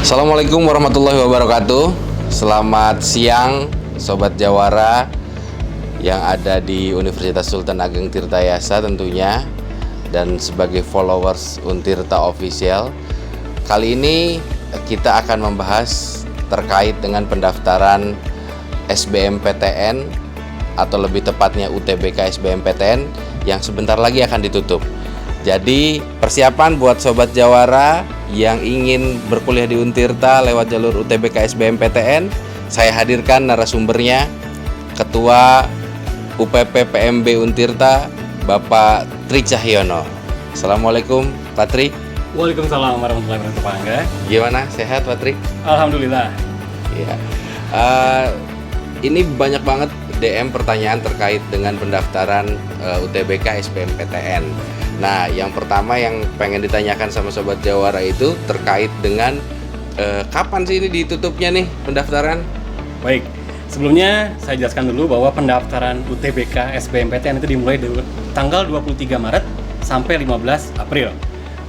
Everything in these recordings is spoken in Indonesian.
Assalamualaikum warahmatullahi wabarakatuh. Selamat siang Sobat Jawara yang ada di Universitas Sultan Ageng Tirtayasa tentunya, dan sebagai followers Untirta Official. Kali ini kita akan membahas terkait dengan pendaftaran SBMPTN atau lebih tepatnya UTBK SBMPTN yang sebentar lagi akan ditutup. Jadi persiapan buat Sobat Jawara yang ingin berkuliah di Untirta lewat jalur UTBK SBMPTN, saya hadirkan narasumbernya, Ketua UPP PMB Untirta, Bapak Tri Cahyono. Assalamualaikum Pak Tri. Waalaikumsalam warahmatullahi wabarakatuh, Pak Angga. Gimana, sehat Pak Tri? Alhamdulillah. Ya. Ini banyak banget DM pertanyaan terkait dengan pendaftaran UTBK SBMPTN. Nah, yang pertama yang pengen ditanyakan sama Sobat Jawara itu terkait dengan kapan sih ini ditutupnya nih pendaftaran? Baik, sebelumnya saya jelaskan dulu bahwa pendaftaran UTBK SBMPTN itu dimulai dari tanggal 23 Maret sampai 15 April.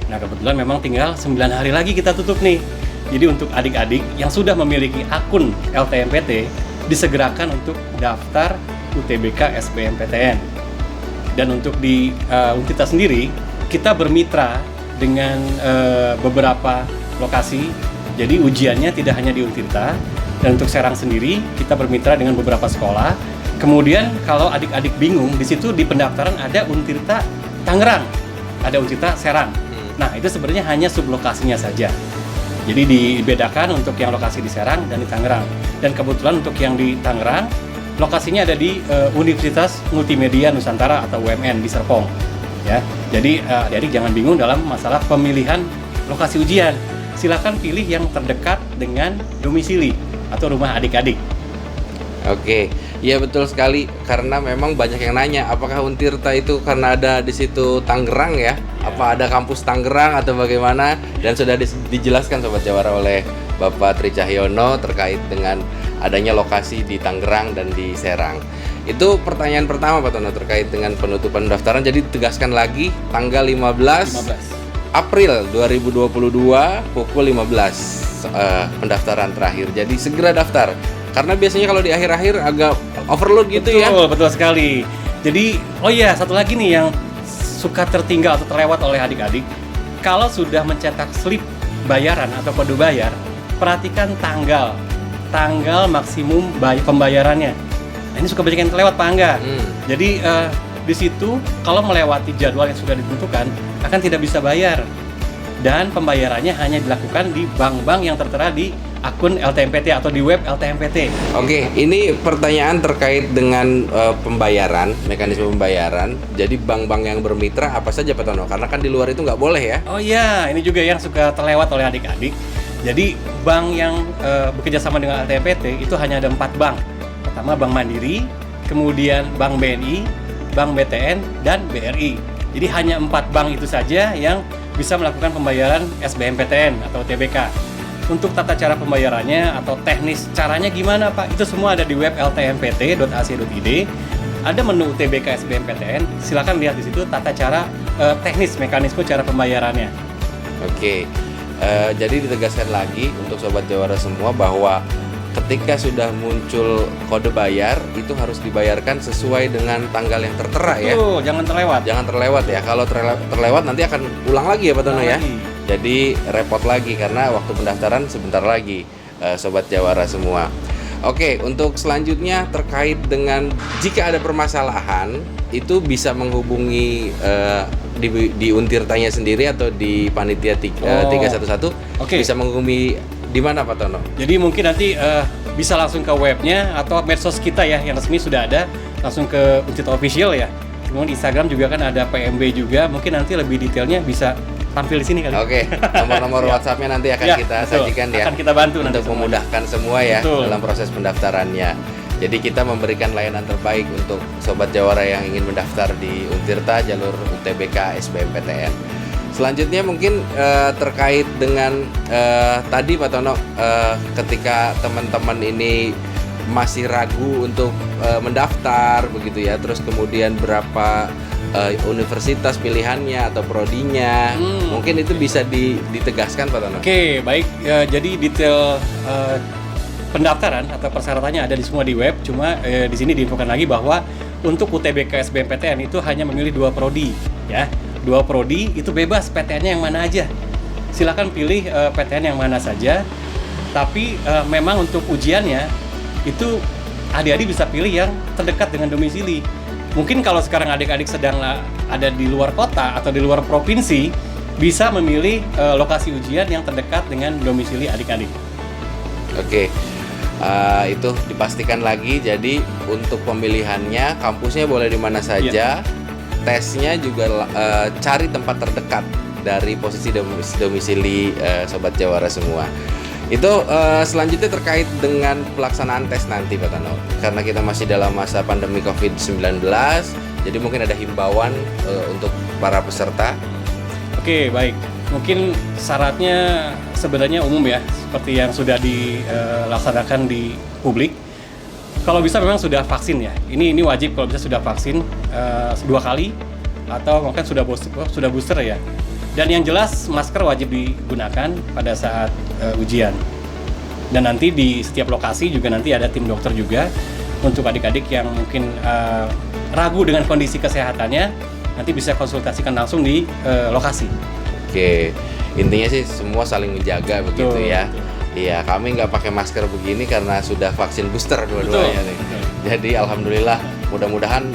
Nah, kebetulan memang tinggal 9 hari lagi kita tutup nih. Jadi untuk adik-adik yang sudah memiliki akun LTMPT, disegerakan untuk daftar UTBK SBMPTN. Dan untuk di Untirta sendiri, kita bermitra dengan beberapa lokasi. Jadi ujiannya tidak hanya di Untirta, dan untuk Serang sendiri kita bermitra dengan beberapa sekolah. Kemudian kalau adik-adik bingung, di situ di pendaftaran ada Untirta Tangerang, ada Untirta Serang. Nah, itu sebenarnya hanya sublokasinya saja. Jadi dibedakan untuk yang lokasi di Serang dan di Tangerang. Dan kebetulan untuk yang di Tangerang, lokasinya ada di Universitas Multimedia Nusantara atau UMN di Serpong. Ya, jadi adik-adik jangan bingung dalam masalah pemilihan lokasi ujian. Silakan pilih yang terdekat dengan domisili atau rumah adik-adik. Oke, iya betul sekali, karena memang banyak yang nanya apakah Untirta itu karena ada di situ Tangerang ya? Apa ada kampus Tangerang atau bagaimana? Dan sudah dijelaskan Sobat Jawara oleh Bapak Tri Cahyono terkait dengan adanya lokasi di Tangerang dan di Serang. Itu pertanyaan pertama Pak Tono terkait dengan penutupan pendaftaran. Jadi tegaskan lagi tanggal 15 April 2022 pukul 15 pendaftaran terakhir. Jadi segera daftar. Karena biasanya kalau di akhir-akhir agak overload gitu. Betul, ya. Betul sekali. Jadi, oh iya, satu lagi nih yang suka tertinggal atau terlewat oleh adik-adik. Kalau sudah mencetak slip bayaran atau kode bayar, perhatikan tanggal maksimum pembayarannya. Nah, ini suka banyak yang terlewat, Pak Angga. Jadi di situ kalau melewati jadwal yang sudah ditentukan akan tidak bisa bayar, dan pembayarannya hanya dilakukan di bank-bank yang tertera di akun LTMPT atau di web LTMPT. Oke, ini pertanyaan terkait dengan pembayaran, mekanisme pembayaran. Jadi bank-bank yang bermitra apa saja Pak Tono? Karena kan di luar itu nggak boleh ya. Oh iya, ini juga yang suka terlewat oleh adik-adik. Jadi bank yang bekerja sama dengan LTMPT itu hanya ada 4 bank. Pertama Bank Mandiri, kemudian Bank BNI, Bank BTN, dan BRI. Jadi hanya 4 bank itu saja yang bisa melakukan pembayaran SBMPTN atau UTBK. Untuk tata cara pembayarannya atau teknis caranya gimana Pak? Itu semua ada di web ltmpt.ac.id. Ada menu UTBK SBMPTN. Silakan lihat di situ tata cara teknis mekanisme cara pembayarannya. Oke. Jadi ditegaskan lagi untuk Sobat Jawara semua bahwa ketika sudah muncul kode bayar itu harus dibayarkan sesuai dengan tanggal yang tertera. Betul, jangan terlewat. Jangan terlewat ya. Kalau terlewat nanti akan ulang lagi ya Pak Tono ya. Jadi repot lagi karena waktu pendaftaran sebentar lagi, Sobat Jawara semua. Oke, untuk selanjutnya terkait dengan jika ada permasalahan itu bisa menghubungi di Untirtanya sendiri atau di panitia 311. Oke. Bisa menghubungi di mana Pak Tono? Jadi mungkin nanti bisa langsung ke webnya atau medsos kita ya yang resmi sudah ada, langsung ke Untirta Official ya. Kemudian di Instagram juga kan ada PMB juga. Mungkin nanti lebih detailnya bisa tampil di sini kali. Oke, nomor-nomor WhatsApp-nya nanti akan kita sajikan ya. Akan kita bantu untuk nanti memudahkan semua ya dalam proses pendaftarannya. Jadi kita memberikan layanan terbaik untuk Sobat Jawara yang ingin mendaftar di Untirta jalur UTBK SBMPTN. Selanjutnya mungkin terkait dengan tadi Pak Tono, ketika teman-teman ini masih ragu untuk mendaftar begitu ya, terus kemudian berapa universitas pilihannya atau prodinya. Mungkin itu bisa ditegaskan Pak Tono. Oke, baik. Jadi detail pendaftaran atau persyaratannya ada di semua di web. Cuma di sini diinfokan lagi bahwa untuk UTBK SBMPTN itu hanya memilih 2 prodi, ya. 2 prodi itu bebas PTN-nya yang mana aja. Silakan pilih PTN yang mana saja. Tapi memang untuk ujiannya itu adik-adik bisa pilih yang terdekat dengan domisili. Mungkin kalau sekarang adik-adik sedang ada di luar kota atau di luar provinsi, bisa memilih lokasi ujian yang terdekat dengan domisili adik-adik. Oke, itu dipastikan lagi. Jadi untuk pemilihannya kampusnya boleh di mana saja. Tesnya juga cari tempat terdekat dari posisi domisili Sobat Jawara semua. Itu selanjutnya terkait dengan pelaksanaan tes nanti Pak Tono. Karena kita masih dalam masa pandemi COVID-19, jadi mungkin ada himbauan untuk para peserta. Oke, baik. Mungkin syaratnya sebenarnya umum ya, seperti yang sudah dilaksanakan di publik. Kalau bisa memang sudah vaksin ya. Ini wajib kalau bisa sudah vaksin 2 kali atau mungkin sudah booster ya. Dan yang jelas masker wajib digunakan pada saat ujian. Dan nanti di setiap lokasi juga nanti ada tim dokter juga untuk adik-adik yang mungkin ragu dengan kondisi kesehatannya, nanti bisa konsultasikan langsung di lokasi. Oke, intinya sih semua saling menjaga begitu. Betul, ya. betul. Iya, kami nggak pakai masker begini karena sudah vaksin booster dua-duanya nih. Betul. Jadi alhamdulillah, mudah-mudahan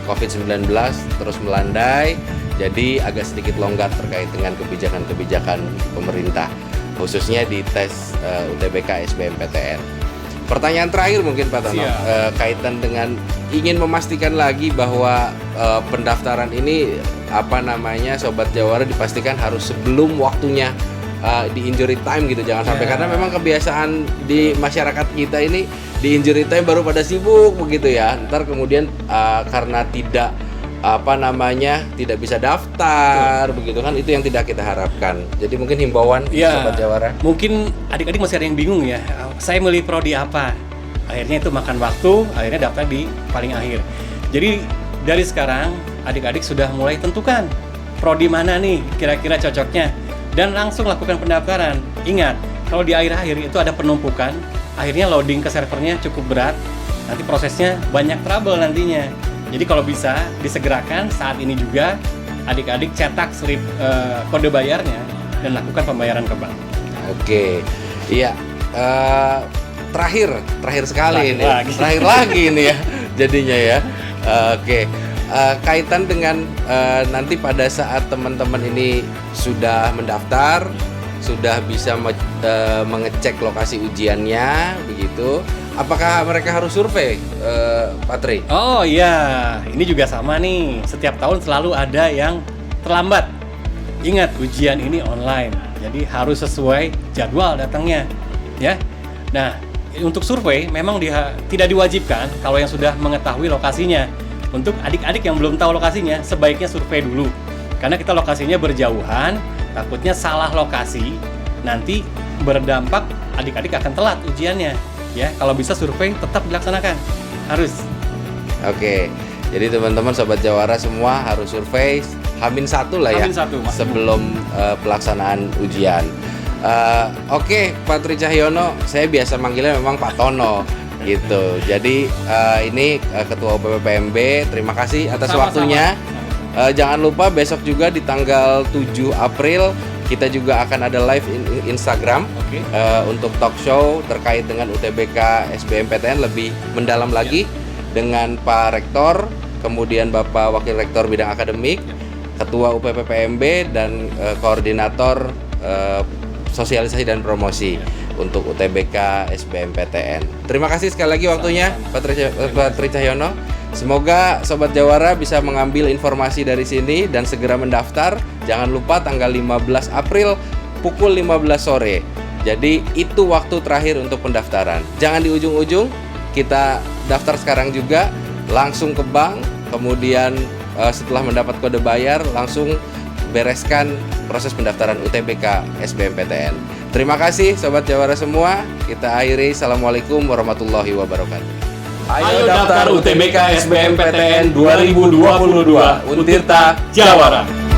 COVID-19 terus melandai. Jadi agak sedikit longgar terkait dengan kebijakan-kebijakan pemerintah, khususnya di tes UTBK SBMPTN. Pertanyaan terakhir mungkin Pak Tono, kaitan dengan ingin memastikan lagi bahwa pendaftaran ini Sobat Jawara dipastikan harus sebelum waktunya di injury time gitu, jangan sampai karena memang kebiasaan di masyarakat kita ini di injury time baru pada sibuk begitu ya. Ntar kemudian karena tidak tidak bisa daftar begitu kan, itu yang tidak kita harapkan. Jadi mungkin himbauan Sobat Jawara. Mungkin adik-adik masih ada yang bingung ya, saya milih prodi apa, akhirnya itu makan waktu, akhirnya daftar di paling akhir. Jadi dari sekarang adik-adik sudah mulai tentukan prodi mana nih kira-kira cocoknya dan langsung lakukan pendaftaran. Ingat, kalau di akhir-akhir itu ada penumpukan, akhirnya loading ke servernya cukup berat, nanti prosesnya banyak trouble nantinya. Jadi kalau bisa disegerakan saat ini juga adik-adik cetak slip kode bayarnya dan lakukan pembayaran ke bank. Oke, iya. Terakhir sekali ini. Terakhir lagi ini ya jadinya ya. Oke. Kaitan dengan nanti pada saat teman-teman ini sudah mendaftar, sudah bisa mengecek lokasi ujiannya begitu. Apakah mereka harus survei, Pak Tri? Oh iya, ini juga sama nih. Setiap tahun selalu ada yang terlambat. Ingat, ujian ini online, jadi harus sesuai jadwal datangnya, ya. Nah, untuk survei memang tidak diwajibkan kalau yang sudah mengetahui lokasinya. Untuk adik-adik yang belum tahu lokasinya, sebaiknya survei dulu. Karena kita lokasinya berjauhan, takutnya salah lokasi, nanti berdampak adik-adik akan telat ujiannya. Ya, kalau bisa survei tetap dilaksanakan, harus. Oke, jadi teman-teman Sobat Jawara semua harus survei H-1 lah ya, H-1, sebelum pelaksanaan ujian. Oke, Pak Tri Cahyono, saya biasa manggilnya memang Pak Tono gitu. Jadi ini Ketua UPPMB, terima kasih atas waktunya. Jangan lupa besok juga di tanggal 7 April kita juga akan ada live Instagram untuk talk show terkait dengan UTBK SBMPTN lebih mendalam lagi dengan Pak Rektor, kemudian Bapak Wakil Rektor Bidang Akademik, Ketua UPPMB dan Koordinator Sosialisasi dan Promosi untuk UTBK SBMPTN. Terima kasih sekali lagi waktunya Pak Tri Cahyono. Semoga Sobat Jawara bisa mengambil informasi dari sini dan segera mendaftar. Jangan lupa tanggal 15 April pukul 15 sore. Jadi itu waktu terakhir untuk pendaftaran. Jangan di ujung-ujung, kita daftar sekarang juga, langsung ke bank, kemudian setelah mendapat kode bayar langsung bereskan proses pendaftaran UTBK SBMPTN. Terima kasih Sobat Jawara semua. Kita akhiri. Assalamualaikum warahmatullahi wabarakatuh. Ayo daftar UTBK SBMPTN 2022, Untirta Jawara.